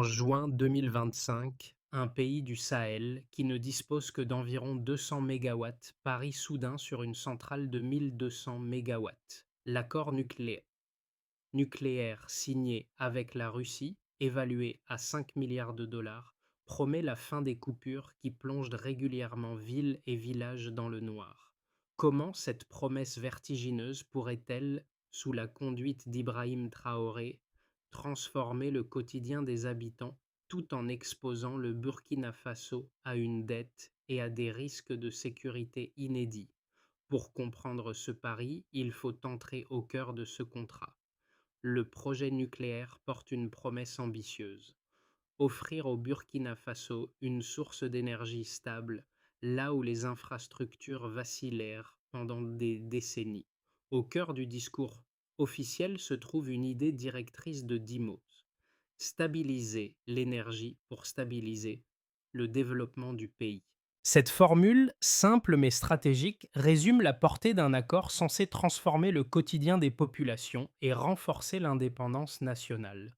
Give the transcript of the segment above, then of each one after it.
En juin 2025, un pays du Sahel, qui ne dispose que d'environ 200 mégawatts, parie soudain sur une centrale de 1200 mégawatts. L'accord nucléaire signé avec la Russie, évalué à 5 milliards de dollars, promet la fin des coupures qui plongent régulièrement villes et villages dans le noir. Comment cette promesse vertigineuse pourrait-elle, sous la conduite d'Ibrahim Traoré, transformer le quotidien des habitants tout en exposant le Burkina Faso à une dette et à des risques de sécurité inédits? Pour comprendre ce pari, il faut entrer au cœur de ce contrat. Le projet nucléaire porte une promesse ambitieuse: offrir au Burkina Faso une source d'énergie stable là où les infrastructures vacillèrent pendant des décennies. Au cœur du discours officiel se trouve une idée directrice de 10 mots: stabiliser l'énergie pour stabiliser le développement du pays. Cette formule, simple mais stratégique, résume la portée d'un accord censé transformer le quotidien des populations et renforcer l'indépendance nationale.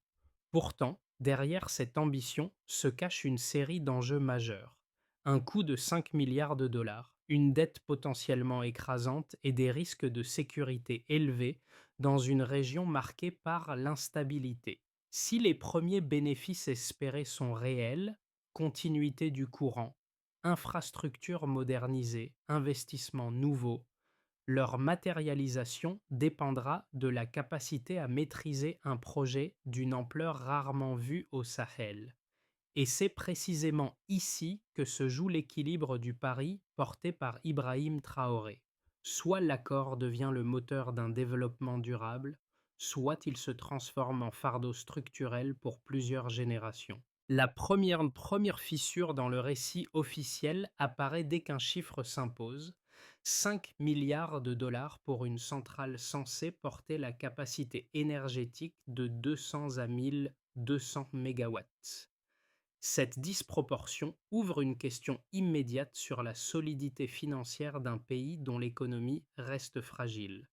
Pourtant, derrière cette ambition se cache une série d'enjeux majeurs. Un coût de 5 milliards de dollars, une dette potentiellement écrasante et des risques de sécurité élevés dans une région marquée par l'instabilité. Si les premiers bénéfices espérés sont réels, continuité du courant, infrastructures modernisées, investissements nouveaux, leur matérialisation dépendra de la capacité à maîtriser un projet d'une ampleur rarement vue au Sahel. Et c'est précisément ici que se joue l'équilibre du pari porté par Ibrahim Traoré. Soit l'accord devient le moteur d'un développement durable, soit il se transforme en fardeau structurel pour plusieurs générations. La première fissure dans le récit officiel apparaît dès qu'un chiffre s'impose: 5 milliards de dollars pour une centrale censée porter la capacité énergétique de 200 à 1200 mégawatts. Cette disproportion ouvre une question immédiate sur la solidité financière d'un pays dont l'économie reste fragile.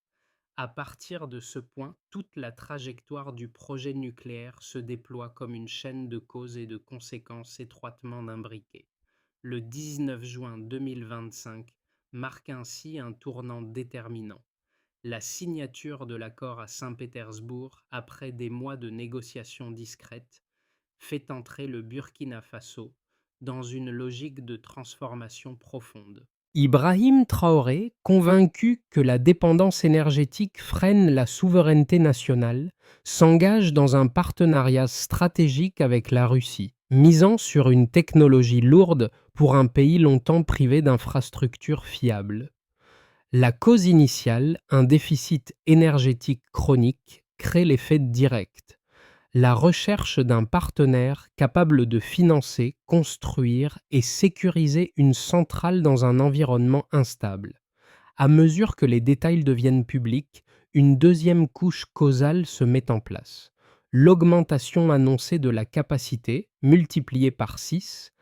À partir de ce point, toute la trajectoire du projet nucléaire se déploie comme une chaîne de causes et de conséquences étroitement imbriquées. Le 19 juin 2025 marque ainsi un tournant déterminant: la signature de l'accord à Saint-Pétersbourg, après des mois de négociations discrètes, fait entrer le Burkina Faso dans une logique de transformation profonde. Ibrahim Traoré, convaincu que la dépendance énergétique freine la souveraineté nationale, s'engage dans un partenariat stratégique avec la Russie, misant sur une technologie lourde pour un pays longtemps privé d'infrastructures fiables. La cause initiale, un déficit énergétique chronique, crée l'effet direct: la recherche d'un partenaire capable de financer, construire et sécuriser une centrale dans un environnement instable. À mesure que les détails deviennent publics, une deuxième couche causale se met en place. L'augmentation annoncée de la capacité, multipliée par 6,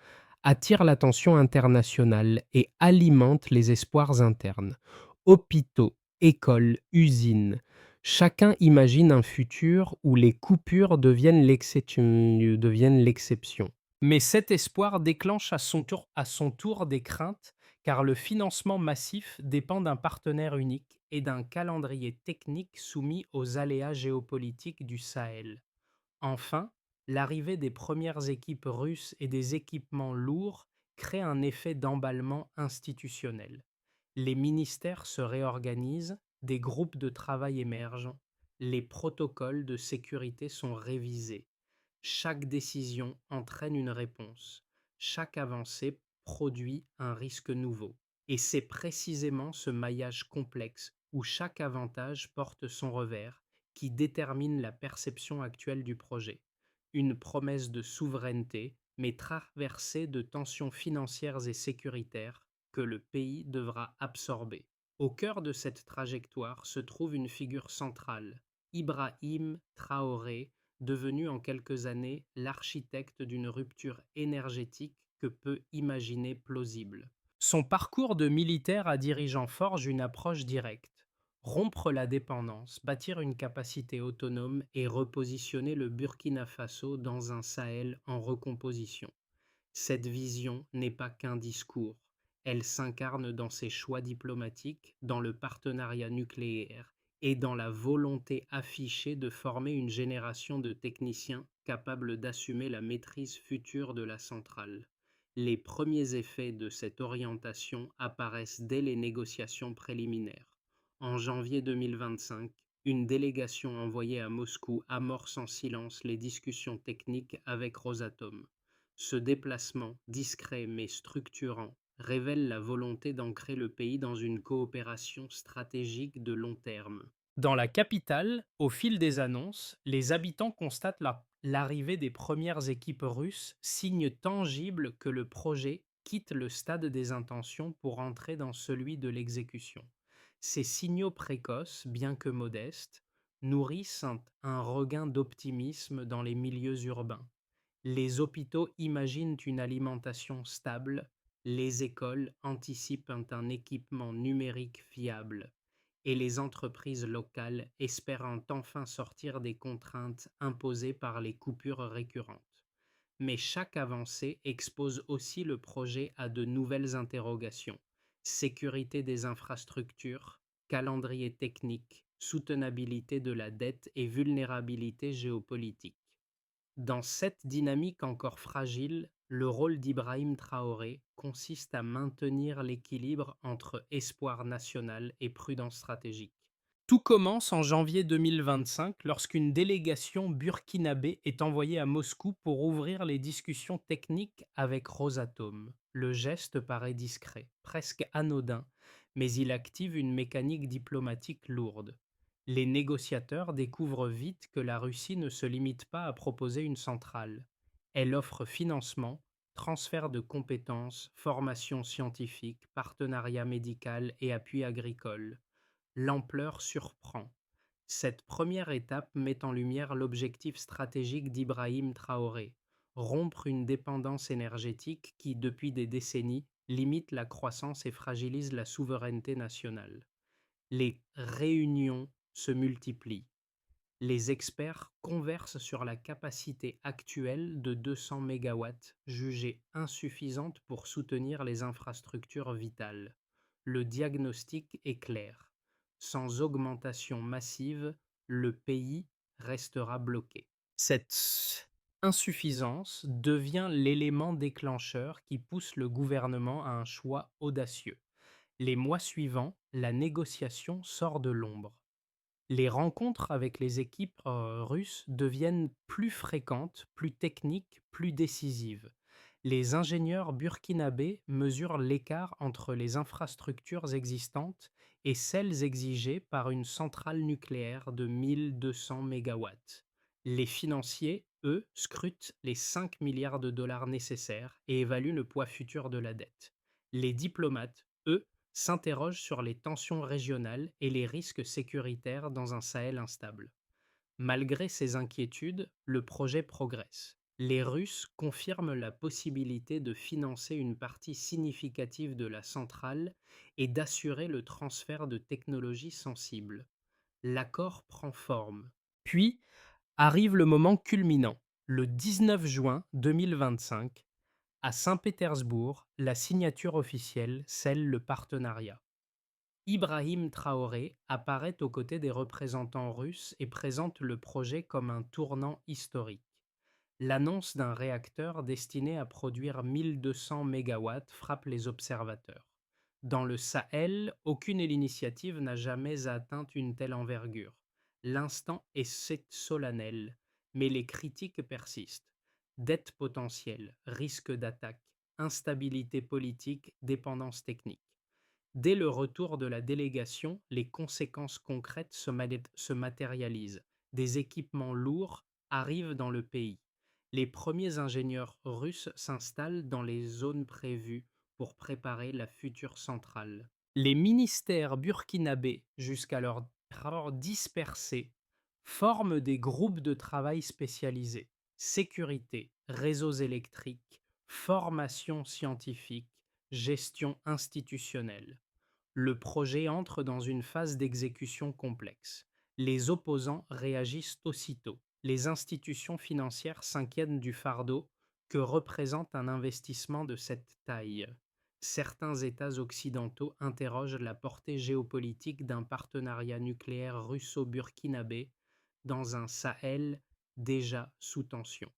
attire l'attention internationale et alimente les espoirs internes. Hôpitaux, écoles, usines, chacun imagine un futur où les coupures deviennent l'exception. Mais cet espoir déclenche à son tour des craintes, car le financement massif dépend d'un partenaire unique et d'un calendrier technique soumis aux aléas géopolitiques du Sahel. Enfin, l'arrivée des premières équipes russes et des équipements lourds crée un effet d'emballement institutionnel. Les ministères se réorganisent, des groupes de travail émergent, les protocoles de sécurité sont révisés. Chaque décision entraîne une réponse, chaque avancée produit un risque nouveau. Et c'est précisément ce maillage complexe où chaque avantage porte son revers qui détermine la perception actuelle du projet. Une promesse de souveraineté, mais traversée de tensions financières et sécuritaires que le pays devra absorber. Au cœur de cette trajectoire se trouve une figure centrale: Ibrahim Traoré, devenu en quelques années l'architecte d'une rupture énergétique que peu imaginer plausible. Son parcours de militaire à dirigeant forge une approche directe: Rompre la dépendance, bâtir une capacité autonome et repositionner le Burkina Faso dans un Sahel en recomposition. Cette vision n'est pas qu'un discours, elle s'incarne dans ses choix diplomatiques, dans le partenariat nucléaire et dans la volonté affichée de former une génération de techniciens capables d'assumer la maîtrise future de la centrale. Les premiers effets de cette orientation apparaissent dès les négociations préliminaires. En janvier 2025, une délégation envoyée à Moscou amorce en silence les discussions techniques avec Rosatom. Ce déplacement, discret mais structurant, révèle la volonté d'ancrer le pays dans une coopération stratégique de long terme. Dans la capitale, au fil des annonces, les habitants constatent l'arrivée des premières équipes russes, signe tangible que le projet quitte le stade des intentions pour entrer dans celui de l'exécution. Ces signaux précoces, bien que modestes, nourrissent un regain d'optimisme dans les milieux urbains. Les hôpitaux imaginent une alimentation stable, les écoles anticipent un équipement numérique fiable, et les entreprises locales espèrent enfin sortir des contraintes imposées par les coupures récurrentes. Mais chaque avancée expose aussi le projet à de nouvelles interrogations: sécurité des infrastructures, calendrier technique, soutenabilité de la dette et vulnérabilité géopolitique. Dans cette dynamique encore fragile, le rôle d'Ibrahim Traoré consiste à maintenir l'équilibre entre espoir national et prudence stratégique. Tout commence en janvier 2025 lorsqu'une délégation burkinabé est envoyée à Moscou pour ouvrir les discussions techniques avec Rosatom. Le geste paraît discret, presque anodin, mais il active une mécanique diplomatique lourde. Les négociateurs découvrent vite que la Russie ne se limite pas à proposer une centrale. Elle offre financement, transfert de compétences, formation scientifique, partenariat médical et appui agricole. L'ampleur surprend. Cette première étape met en lumière l'objectif stratégique d'Ibrahim Traoré: rompre une dépendance énergétique qui, depuis des décennies, limite la croissance et fragilise la souveraineté nationale. Les réunions se multiplient. Les experts conversent sur la capacité actuelle de 200 mégawatts, jugée insuffisante pour soutenir les infrastructures vitales. Le diagnostic est clair: sans augmentation massive, le pays restera bloqué. Cette insuffisance devient l'élément déclencheur qui pousse le gouvernement à un choix audacieux. Les mois suivants, la négociation sort de l'ombre. Les rencontres avec les équipes russes deviennent plus fréquentes, plus techniques, plus décisives. Les ingénieurs burkinabés mesurent l'écart entre les infrastructures existantes et celles exigées par une centrale nucléaire de 1200 mégawatts. Les financiers, eux, scrutent les 5 milliards de dollars nécessaires et évaluent le poids futur de la dette. Les diplomates, eux, s'interroge sur les tensions régionales et les risques sécuritaires dans un Sahel instable. Malgré ces inquiétudes, le projet progresse. Les Russes confirment la possibilité de financer une partie significative de la centrale et d'assurer le transfert de technologies sensibles. L'accord prend forme. Puis arrive le moment culminant. Le 19 juin 2025, à Saint-Pétersbourg, la signature officielle scelle le partenariat. Ibrahim Traoré apparaît aux côtés des représentants russes et présente le projet comme un tournant historique. L'annonce d'un réacteur destiné à produire 1200 mégawatts frappe les observateurs. Dans le Sahel, aucune initiative n'a jamais atteint une telle envergure. L'instant est solennel, mais les critiques persistent. Dette potentielle, risque d'attaque, instabilité politique, dépendance technique. Dès le retour de la délégation, les conséquences concrètes se matérialisent. Des équipements lourds arrivent dans le pays. Les premiers ingénieurs russes s'installent dans les zones prévues pour préparer la future centrale. Les ministères burkinabés, jusqu'alors dispersés, forment des groupes de travail spécialisés: sécurité, réseaux électriques, formation scientifique, gestion institutionnelle. Le projet entre dans une phase d'exécution complexe. Les opposants réagissent aussitôt. Les institutions financières s'inquiètent du fardeau que représente un investissement de cette taille. Certains États occidentaux interrogent la portée géopolitique d'un partenariat nucléaire russo-burkinabé dans un Sahel déjà sous tension.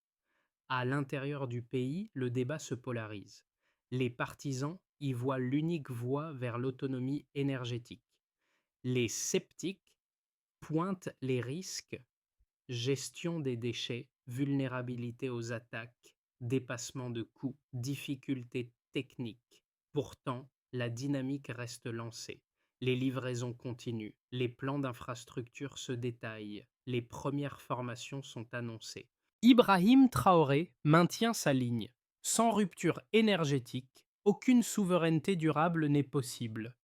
À l'intérieur du pays, le débat se polarise. Les partisans y voient l'unique voie vers l'autonomie énergétique. Les sceptiques pointent les risques: gestion des déchets, vulnérabilité aux attaques, dépassement de coûts, difficultés techniques. Pourtant, la dynamique reste lancée. Les livraisons continuent, les plans d'infrastructure se détaillent, les premières formations sont annoncées. Ibrahim Traoré maintient sa ligne. Sans rupture énergétique, aucune souveraineté durable n'est possible.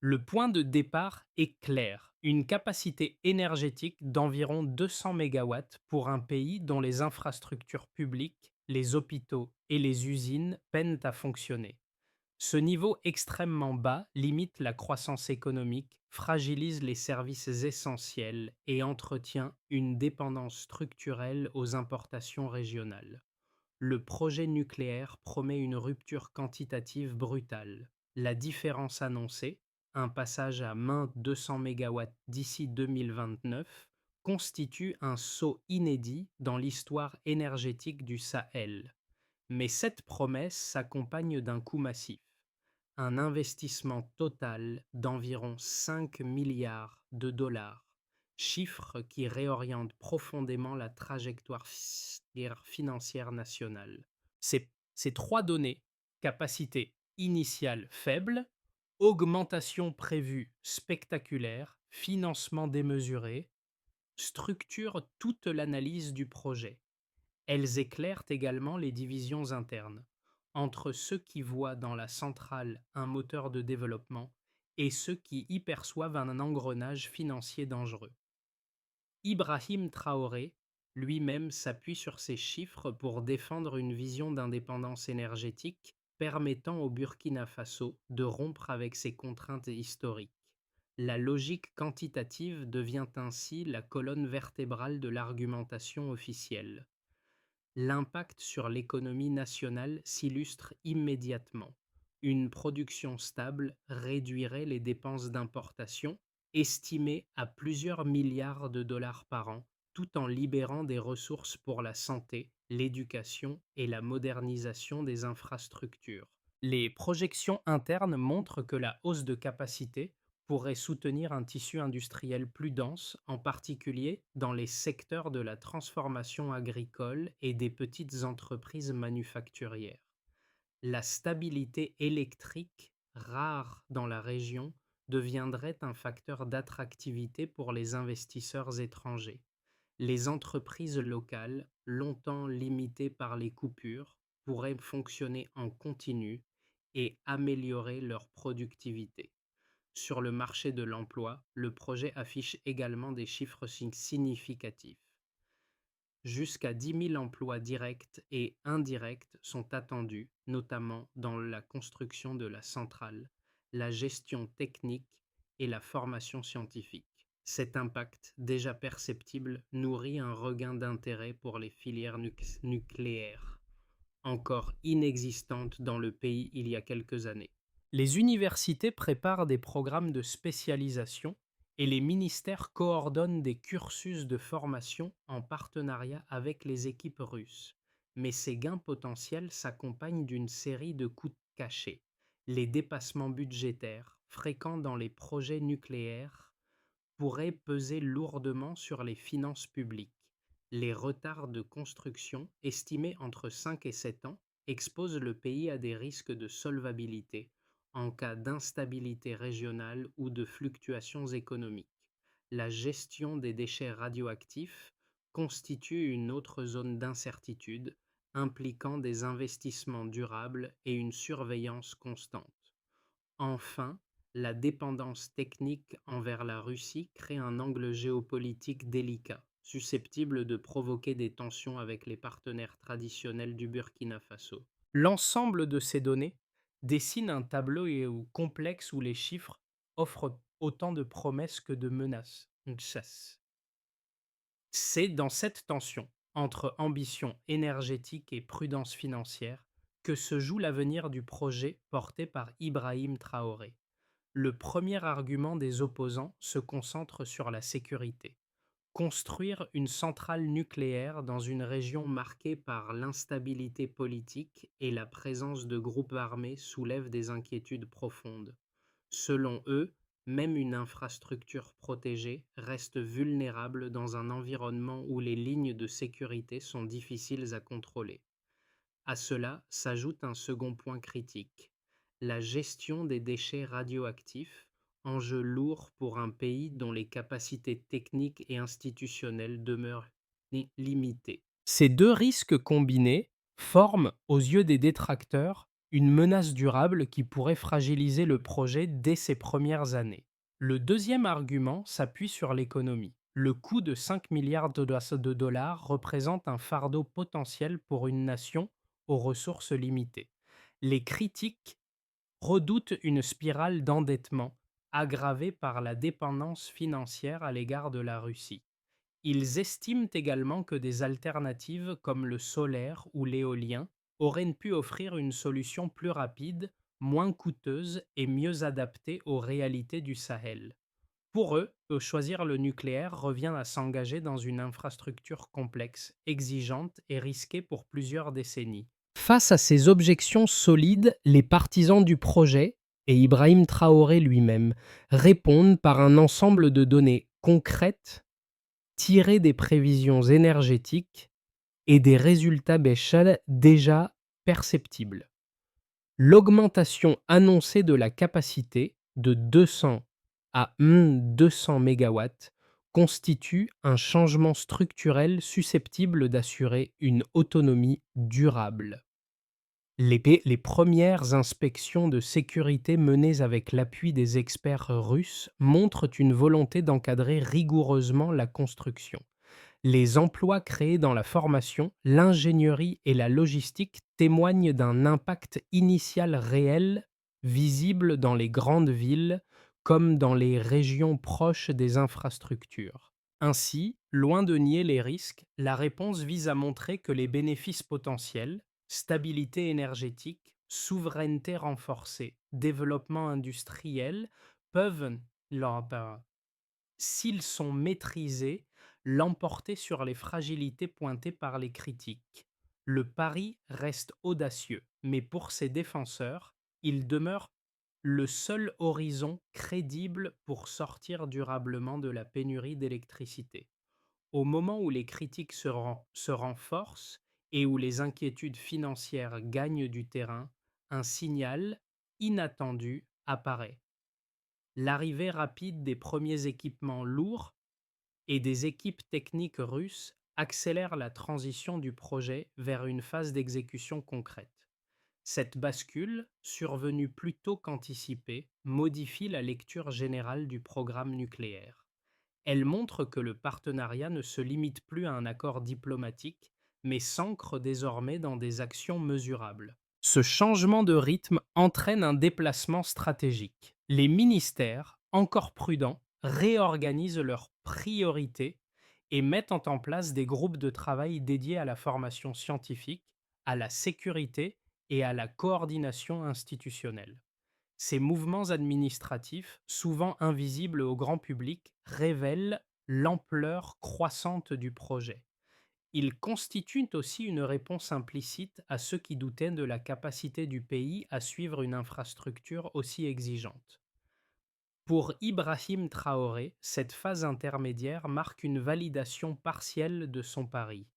Le point de départ est clair: une capacité énergétique d'environ 200 mégawatts pour un pays dont les infrastructures publiques, les hôpitaux et les usines peinent à fonctionner. Ce niveau extrêmement bas limite la croissance économique, fragilise les services essentiels et entretient une dépendance structurelle aux importations régionales. Le projet nucléaire promet une rupture quantitative brutale. La différence annoncée, un passage à main 200 mégawatts d'ici 2029, constitue un saut inédit dans l'histoire énergétique du Sahel. Mais cette promesse s'accompagne d'un coût massif: un investissement total d'environ 5 milliards de dollars, chiffre qui réoriente profondément la trajectoire financière nationale. Ces trois données, capacité initiale faible, augmentation prévue spectaculaire, financement démesuré, structurent toute l'analyse du projet. Elles éclairent également les divisions internes, entre ceux qui voient dans la centrale un moteur de développement et ceux qui y perçoivent un engrenage financier dangereux. Ibrahim Traoré lui-même s'appuie sur ces chiffres pour défendre une vision d'indépendance énergétique permettant au Burkina Faso de rompre avec ses contraintes historiques. La logique quantitative devient ainsi la colonne vertébrale de l'argumentation officielle. L'impact sur l'économie nationale s'illustre immédiatement. Une production stable réduirait les dépenses d'importation, estimées à plusieurs milliards de dollars par an, tout en libérant des ressources pour la santé, l'éducation et la modernisation des infrastructures. Les projections internes montrent que la hausse de capacité pourrait soutenir un tissu industriel plus dense, en particulier dans les secteurs de la transformation agricole et des petites entreprises manufacturières. La stabilité électrique, rare dans la région, deviendrait un facteur d'attractivité pour les investisseurs étrangers. Les entreprises locales, longtemps limitées par les coupures, pourraient fonctionner en continu et améliorer leur productivité. Sur le marché de l'emploi, le projet affiche également des chiffres significatifs. Jusqu'à 10 000 emplois directs et indirects sont attendus, notamment dans la construction de la centrale, la gestion technique et la formation scientifique. Cet impact, déjà perceptible, nourrit un regain d'intérêt pour les filières nucléaires, encore inexistantes dans le pays il y a quelques années. Les universités préparent des programmes de spécialisation et les ministères coordonnent des cursus de formation en partenariat avec les équipes russes. Mais ces gains potentiels s'accompagnent d'une série de coûts cachés. Les dépassements budgétaires, fréquents dans les projets nucléaires, pourraient peser lourdement sur les finances publiques. Les retards de construction, estimés entre 5 et 7 ans, exposent le pays à des risques de solvabilité en cas d'instabilité régionale ou de fluctuations économiques. La gestion des déchets radioactifs constitue une autre zone d'incertitude, impliquant des investissements durables et une surveillance constante. Enfin, la dépendance technique envers la Russie crée un angle géopolitique délicat, susceptible de provoquer des tensions avec les partenaires traditionnels du Burkina Faso. L'ensemble de ces données dessine un tableau complexe où les chiffres offrent autant de promesses que de menaces. Une chasse. C'est dans cette tension entre ambition énergétique et prudence financière que se joue l'avenir du projet porté par Ibrahim Traoré. Le premier argument des opposants se concentre sur la sécurité. Construire une centrale nucléaire dans une région marquée par l'instabilité politique et la présence de groupes armés soulève des inquiétudes profondes. Selon eux, même une infrastructure protégée reste vulnérable dans un environnement où les lignes de sécurité sont difficiles à contrôler. À cela s'ajoute un second point critique, la gestion des déchets radioactifs, enjeu lourd pour un pays dont les capacités techniques et institutionnelles demeurent limitées. Ces deux risques combinés forment, aux yeux des détracteurs, une menace durable qui pourrait fragiliser le projet dès ses premières années. Le deuxième argument s'appuie sur l'économie. Le coût de 5 milliards de dollars représente un fardeau potentiel pour une nation aux ressources limitées. Les critiques redoutent une spirale d'endettement aggravée par la dépendance financière à l'égard de la Russie. Ils estiment également que des alternatives comme le solaire ou l'éolien auraient pu offrir une solution plus rapide, moins coûteuse et mieux adaptée aux réalités du Sahel. Pour eux, choisir le nucléaire revient à s'engager dans une infrastructure complexe, exigeante et risquée pour plusieurs décennies. Face à ces objections solides, les partisans du projet, et Ibrahim Traoré lui-même, répondent par un ensemble de données concrètes tirées des prévisions énergétiques et des résultats Béchel déjà perceptibles. L'augmentation annoncée de la capacité de 200 à 200 mégawatts constitue un changement structurel susceptible d'assurer une autonomie durable. Les premières inspections de sécurité menées avec l'appui des experts russes montrent une volonté d'encadrer rigoureusement la construction. Les emplois créés dans la formation, l'ingénierie et la logistique témoignent d'un impact initial réel, visible dans les grandes villes comme dans les régions proches des infrastructures. Ainsi, loin de nier les risques, la réponse vise à montrer que les bénéfices potentiels, stabilité énergétique, souveraineté renforcée, développement industriel, peuvent, s'ils sont maîtrisés, l'emporter sur les fragilités pointées par les critiques. Le pari reste audacieux, mais pour ses défenseurs, il demeure le seul horizon crédible pour sortir durablement de la pénurie d'électricité. Au moment où les critiques se renforcent et où les inquiétudes financières gagnent du terrain, un signal inattendu apparaît. L'arrivée rapide des premiers équipements lourds et des équipes techniques russes accélère la transition du projet vers une phase d'exécution concrète. Cette bascule, survenue plus tôt qu'anticipée, modifie la lecture générale du programme nucléaire. Elle montre que le partenariat ne se limite plus à un accord diplomatique, mais s'ancre désormais dans des actions mesurables. Ce changement de rythme entraîne un déplacement stratégique. Les ministères, encore prudents, réorganisent leurs priorités et mettent en place des groupes de travail dédiés à la formation scientifique, à la sécurité et à la coordination institutionnelle. Ces mouvements administratifs, souvent invisibles au grand public, révèlent l'ampleur croissante du projet. Ils constituent aussi une réponse implicite à ceux qui doutaient de la capacité du pays à suivre une infrastructure aussi exigeante. Pour Ibrahim Traoré, cette phase intermédiaire marque une validation partielle de son pari,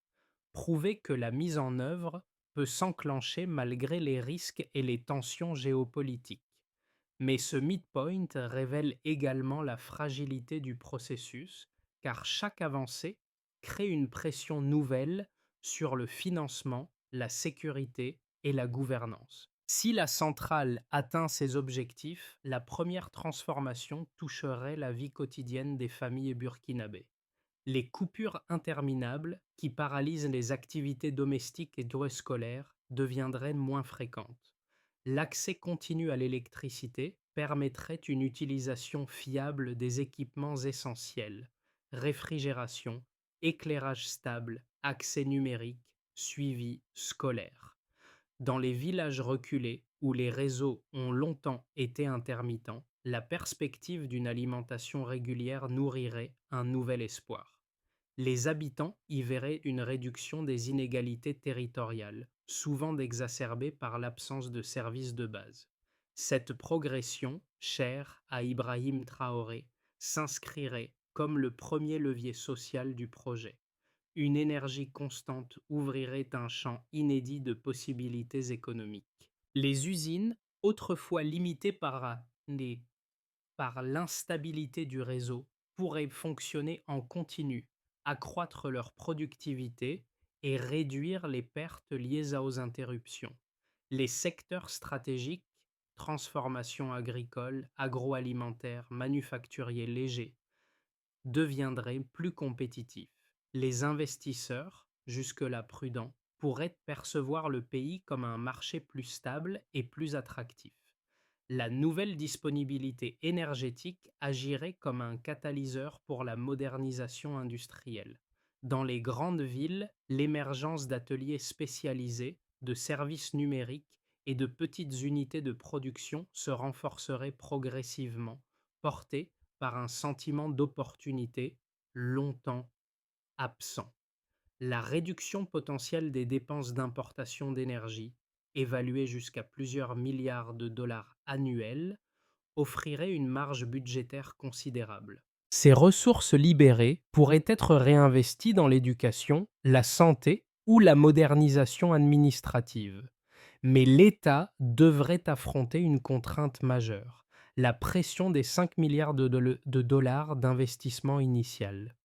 prouver que la mise en œuvre peut s'enclencher malgré les risques et les tensions géopolitiques. Mais ce midpoint révèle également la fragilité du processus, car chaque avancée crée une pression nouvelle sur le financement, la sécurité et la gouvernance. Si la centrale atteint ses objectifs, la première transformation toucherait la vie quotidienne des familles burkinabées. Les coupures interminables qui paralysent les activités domestiques et scolaires deviendraient moins fréquentes. L'accès continu à l'électricité permettrait une utilisation fiable des équipements essentiels: réfrigération, éclairage stable, accès numérique, suivi scolaire. Dans les villages reculés où les réseaux ont longtemps été intermittents, la perspective d'une alimentation régulière nourrirait un nouvel espoir. Les habitants y verraient une réduction des inégalités territoriales, souvent exacerbées par l'absence de services de base. Cette progression, chère à Ibrahim Traoré, s'inscrirait comme le premier levier social du projet. Une énergie constante ouvrirait un champ inédit de possibilités économiques. Les usines, autrefois limitées par l'instabilité du réseau, pourraient fonctionner en continu, accroître leur productivité et réduire les pertes liées aux interruptions. Les secteurs stratégiques, transformation agricole, agroalimentaire, manufacturier léger, deviendraient plus compétitifs. Les investisseurs, jusque-là prudents, pourraient percevoir le pays comme un marché plus stable et plus attractif. La nouvelle disponibilité énergétique agirait comme un catalyseur pour la modernisation industrielle. Dans les grandes villes, l'émergence d'ateliers spécialisés, de services numériques et de petites unités de production se renforcerait progressivement, portée par un sentiment d'opportunité longtemps absent. La réduction potentielle des dépenses d'importation d'énergie, évaluée jusqu'à plusieurs milliards de dollars annuels, offrirait une marge budgétaire considérable. Ces ressources libérées pourraient être réinvesties dans l'éducation, la santé ou la modernisation administrative. Mais l'État devrait affronter une contrainte majeure: la pression des 5 milliards de dollars d'investissement initial.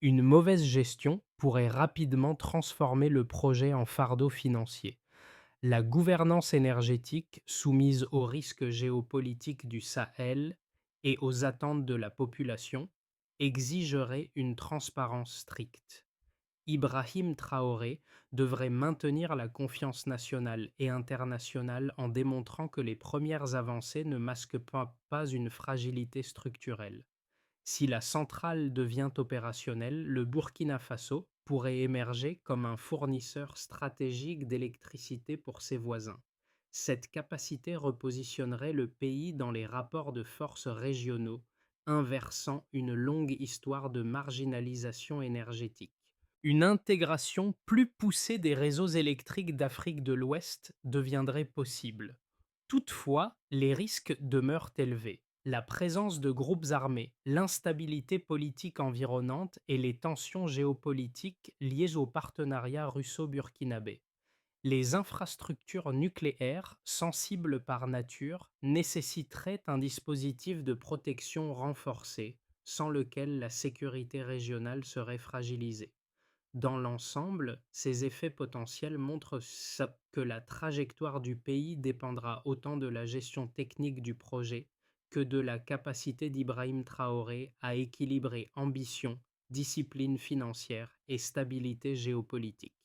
Une mauvaise gestion pourrait rapidement transformer le projet en fardeau financier. La gouvernance énergétique, soumise aux risques géopolitiques du Sahel et aux attentes de la population, exigerait une transparence stricte. Ibrahim Traoré devrait maintenir la confiance nationale et internationale en démontrant que les premières avancées ne masquent pas une fragilité structurelle. Si la centrale devient opérationnelle, le Burkina Faso pourrait émerger comme un fournisseur stratégique d'électricité pour ses voisins. Cette capacité repositionnerait le pays dans les rapports de force régionaux, inversant une longue histoire de marginalisation énergétique. Une intégration plus poussée des réseaux électriques d'Afrique de l'Ouest deviendrait possible. Toutefois, les risques demeurent élevés. La présence de groupes armés, l'instabilité politique environnante et les tensions géopolitiques liées au partenariat russo-burkinabé. Les infrastructures nucléaires, sensibles par nature, nécessiteraient un dispositif de protection renforcé, sans lequel la sécurité régionale serait fragilisée. Dans l'ensemble, ces effets potentiels montrent que la trajectoire du pays dépendra autant de la gestion technique du projet que de la capacité d'Ibrahim Traoré à équilibrer ambition, discipline financière et stabilité géopolitique.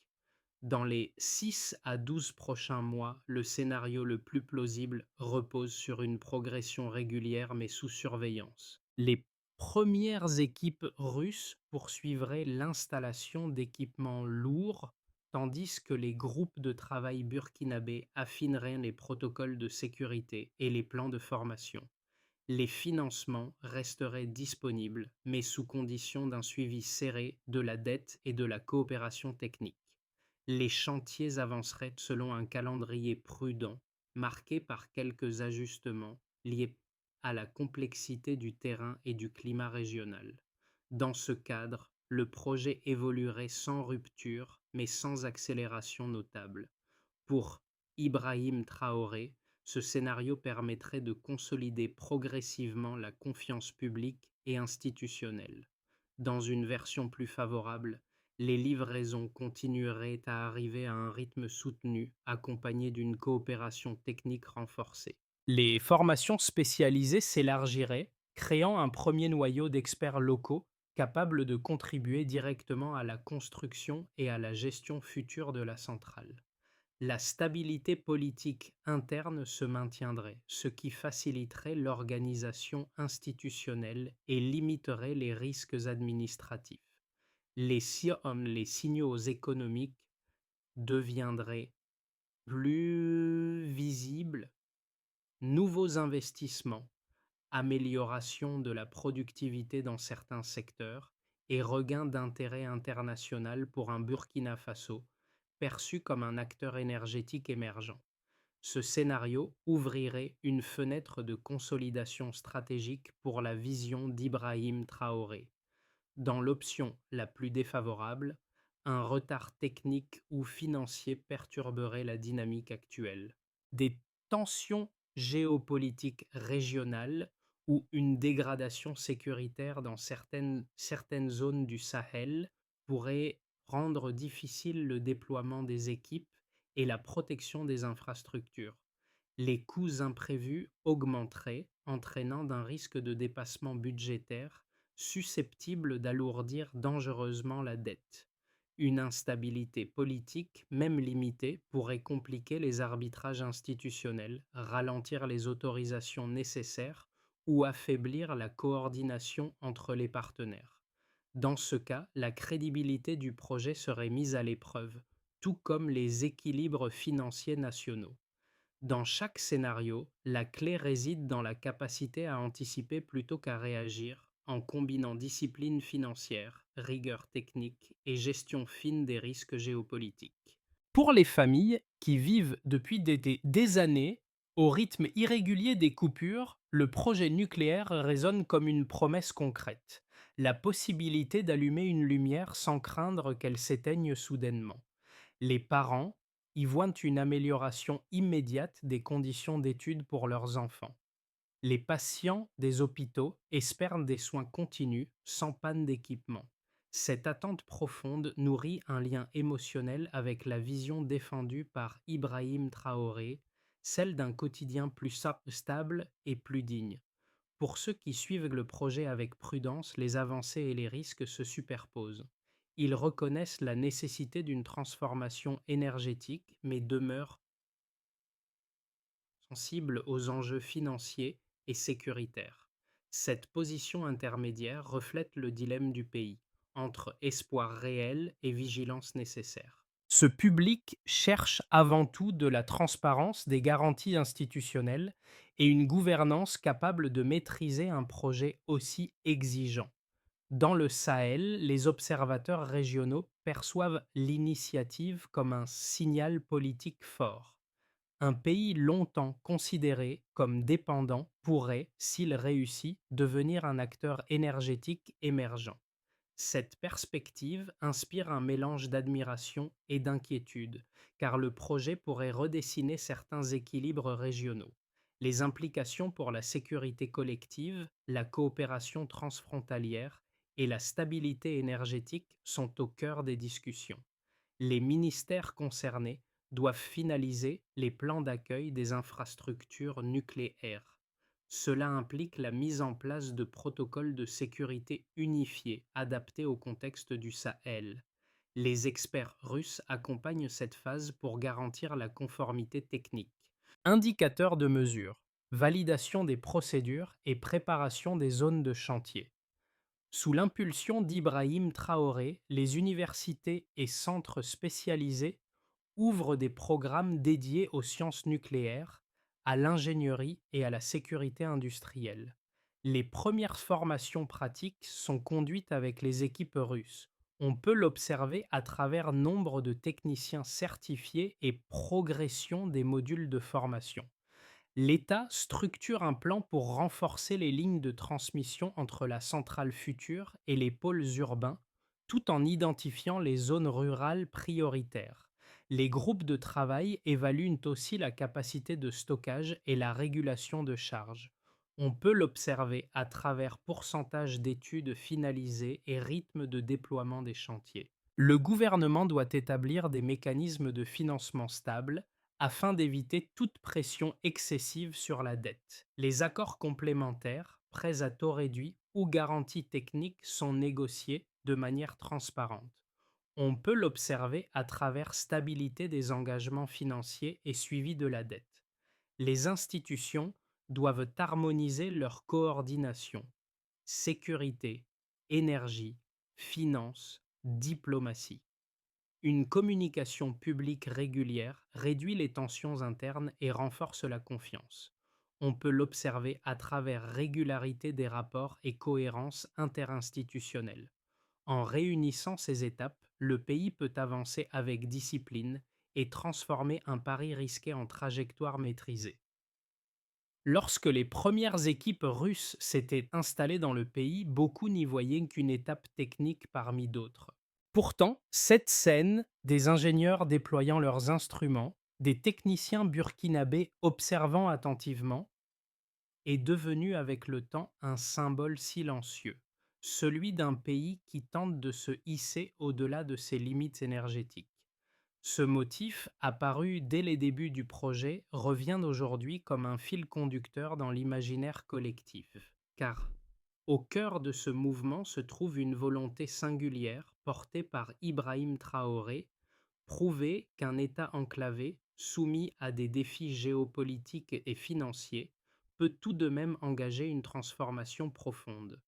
Dans les 6 à 12 prochains mois, le scénario le plus plausible repose sur une progression régulière mais sous surveillance. Les premières équipes russes poursuivraient l'installation d'équipements lourds, tandis que les groupes de travail burkinabés affineraient les protocoles de sécurité et les plans de formation. Les financements resteraient disponibles, mais sous condition d'un suivi serré de la dette et de la coopération technique. Les chantiers avanceraient selon un calendrier prudent, marqué par quelques ajustements liés à la complexité du terrain et du climat régional. Dans ce cadre, le projet évoluerait sans rupture, mais sans accélération notable. Pour Ibrahim Traoré, ce scénario permettrait de consolider progressivement la confiance publique et institutionnelle. Dans une version plus favorable, les livraisons continueraient à arriver à un rythme soutenu, accompagné d'une coopération technique renforcée. Les formations spécialisées s'élargiraient, créant un premier noyau d'experts locaux capables de contribuer directement à la construction et à la gestion future de la centrale. La stabilité politique interne se maintiendrait, ce qui faciliterait l'organisation institutionnelle et limiterait les risques administratifs. Les signaux économiques deviendraient plus visibles, nouveaux investissements, amélioration de la productivité dans certains secteurs et regain d'intérêt international pour un Burkina Faso, perçu comme un acteur énergétique émergent. Ce scénario ouvrirait une fenêtre de consolidation stratégique pour la vision d'Ibrahim Traoré. Dans l'option la plus défavorable, un retard technique ou financier perturberait la dynamique actuelle. Des tensions géopolitiques régionales ou une dégradation sécuritaire dans certaines zones du Sahel pourraient rendre difficile le déploiement des équipes et la protection des infrastructures. Les coûts imprévus augmenteraient, entraînant d'un risque de dépassement budgétaire susceptible d'alourdir dangereusement la dette. Une instabilité politique, même limitée, pourrait compliquer les arbitrages institutionnels, ralentir les autorisations nécessaires ou affaiblir la coordination entre les partenaires. Dans ce cas, la crédibilité du projet serait mise à l'épreuve, tout comme les équilibres financiers nationaux. Dans chaque scénario, la clé réside dans la capacité à anticiper plutôt qu'à réagir, en combinant discipline financière, rigueur technique et gestion fine des risques géopolitiques. Pour les familles qui vivent depuis des années au rythme irrégulier des coupures, le projet nucléaire résonne comme une promesse concrète, la possibilité d'allumer une lumière sans craindre qu'elle s'éteigne soudainement. Les parents y voient une amélioration immédiate des conditions d'études pour leurs enfants. Les patients des hôpitaux espèrent des soins continus sans panne d'équipement. Cette attente profonde nourrit un lien émotionnel avec la vision défendue par Ibrahim Traoré, celle d'un quotidien plus stable et plus digne. Pour ceux qui suivent le projet avec prudence, les avancées et les risques se superposent. Ils reconnaissent la nécessité d'une transformation énergétique, mais demeurent sensibles aux enjeux financiers et sécuritaires. Cette position intermédiaire reflète le dilemme du pays, entre espoir réel et vigilance nécessaire. Ce public cherche avant tout de la transparence, des garanties institutionnelles et une gouvernance capable de maîtriser un projet aussi exigeant. Dans le Sahel, les observateurs régionaux perçoivent l'initiative comme un signal politique fort. Un pays longtemps considéré comme dépendant pourrait, s'il réussit, devenir un acteur énergétique émergent. Cette perspective inspire un mélange d'admiration et d'inquiétude, car le projet pourrait redessiner certains équilibres régionaux. Les implications pour la sécurité collective, la coopération transfrontalière et la stabilité énergétique sont au cœur des discussions. Les ministères concernés doivent finaliser les plans d'accueil des infrastructures nucléaires. Cela implique la mise en place de protocoles de sécurité unifiés adaptés au contexte du Sahel. Les experts russes accompagnent cette phase pour garantir la conformité technique. Indicateurs de mesure, validation des procédures et préparation des zones de chantier. Sous l'impulsion d'Ibrahim Traoré, les universités et centres spécialisés ouvrent des programmes dédiés aux sciences nucléaires, à l'ingénierie et à la sécurité industrielle. Les premières formations pratiques sont conduites avec les équipes russes. On peut l'observer à travers nombre de techniciens certifiés et progression des modules de formation. L'État structure un plan pour renforcer les lignes de transmission entre la centrale future et les pôles urbains, tout en identifiant les zones rurales prioritaires. Les groupes de travail évaluent aussi la capacité de stockage et la régulation de charges. On peut l'observer à travers pourcentage d'études finalisées et rythme de déploiement des chantiers. Le gouvernement doit établir des mécanismes de financement stables afin d'éviter toute pression excessive sur la dette. Les accords complémentaires, prêts à taux réduit ou garanties techniques sont négociés de manière transparente. On peut l'observer à travers stabilité des engagements financiers et suivi de la dette. Les institutions doivent harmoniser leur coordination, sécurité, énergie, finance, diplomatie. Une communication publique régulière réduit les tensions internes et renforce la confiance. On peut l'observer à travers régularité des rapports et cohérence interinstitutionnelle. En réunissant ces étapes, le pays peut avancer avec discipline et transformer un pari risqué en trajectoire maîtrisée. Lorsque les premières équipes russes s'étaient installées dans le pays, beaucoup n'y voyaient qu'une étape technique parmi d'autres. Pourtant, cette scène, des ingénieurs déployant leurs instruments, des techniciens burkinabés observant attentivement, est devenue avec le temps un symbole silencieux, celui d'un pays qui tente de se hisser au-delà de ses limites énergétiques. Ce motif, apparu dès les débuts du projet, revient aujourd'hui comme un fil conducteur dans l'imaginaire collectif. Car au cœur de ce mouvement se trouve une volonté singulière portée par Ibrahim Traoré, prouver qu'un État enclavé, soumis à des défis géopolitiques et financiers, peut tout de même engager une transformation profonde.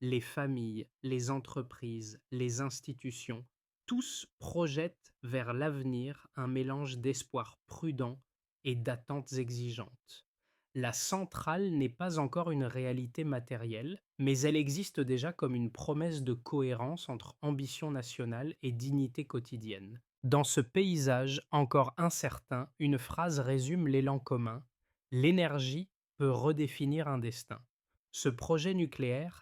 Les familles, les entreprises, les institutions, tous projettent vers l'avenir un mélange d'espoir prudent et d'attentes exigeantes. La centrale n'est pas encore une réalité matérielle, mais elle existe déjà comme une promesse de cohérence entre ambition nationale et dignité quotidienne. Dans ce paysage encore incertain, une phrase résume l'élan commun: l'énergie peut redéfinir un destin. Ce projet nucléaire